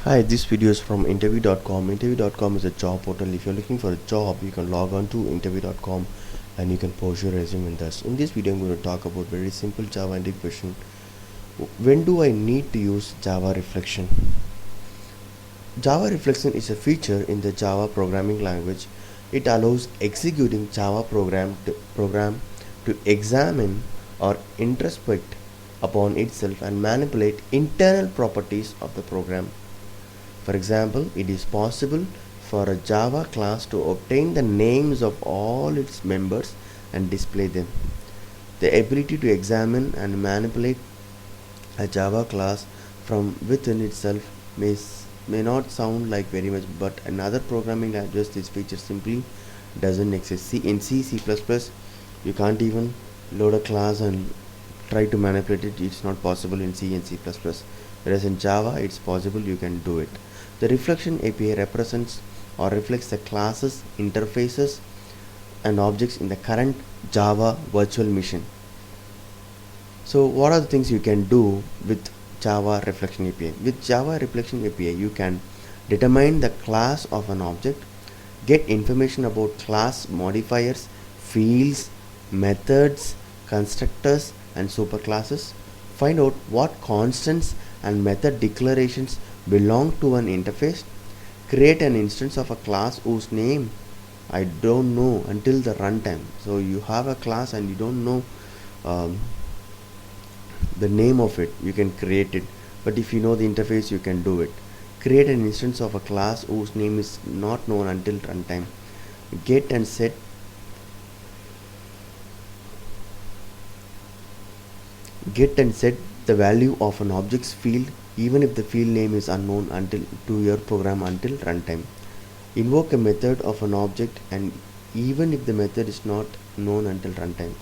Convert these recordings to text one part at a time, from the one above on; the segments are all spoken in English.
Hi, this video is from interview.com. Interview.com is a job portal. If you're looking for a job, you can log on to interview.com and you can post your resume in this. In this video, I'm going to talk about very simple Java integration. When do I need to use Java reflection? Java reflection is a feature in the Java programming language. It allows executing Java program to examine or introspect upon itself and manipulate internal properties of the program. For example, it is possible for a Java class to obtain the names of all its members and display them. The ability to examine and manipulate a Java class from within itself may not sound like very much, but in other programming languages this feature simply doesn't exist. In C++, you can't even load a class and try to manipulate it. It's not possible in C and C++. Whereas in Java, it's possible, you can do it. The reflection API represents or reflects the classes, interfaces, and objects in the current Java virtual machine. So what are the things you can do with Java reflection API? With Java reflection API, you can determine the class of an object, get information about class modifiers, fields, methods, constructors, and superclasses, find out what constants and method declarations belong to an interface, create an instance of a class whose name I don't know until the runtime. So you have a class and you don't know the name of it, you can create it, but if you know the interface, you can do it. Create an instance of a class whose name is not known until runtime. Get and set the value of an object's field even if the field name is unknown until to your program until runtime. Invoke a method of an object and even if the method is not known until runtime.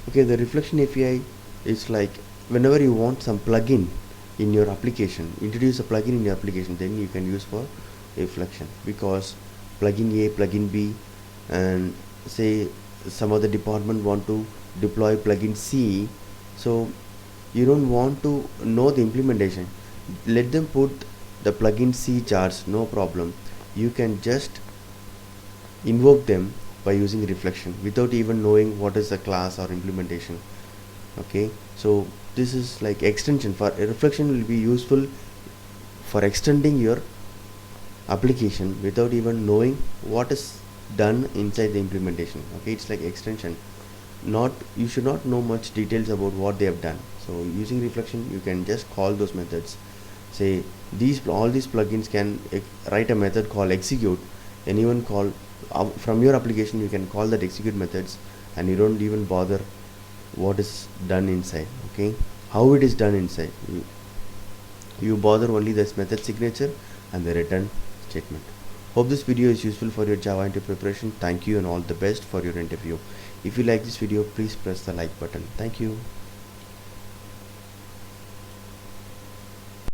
Okay, the reflection API is like whenever you want some plugin in your application, introduce a plugin in your application, then you can use for reflection, because plugin A, plugin B, and say some other department want to deploy plugin C, so you don't want to know the implementation, let them put the plugin C jars, no problem. You can just invoke them by using reflection without even knowing what is the class or implementation. Okay, so this is like extension for reflection will be useful for extending your application without even knowing what is done inside the implementation. Okay, it's like extension, not you should not know much details about what they have done. So using reflection you can just call those methods, say all these plugins can write a method called execute. Anyone call from your application, you can call that execute methods and you don't even bother what is done inside. Okay, how it is done inside, you bother only this method signature and the return statement. Hope this video is useful for your Java interview preparation. Thank you and all the best for your interview. If you like this video, please press the like button. Thank you.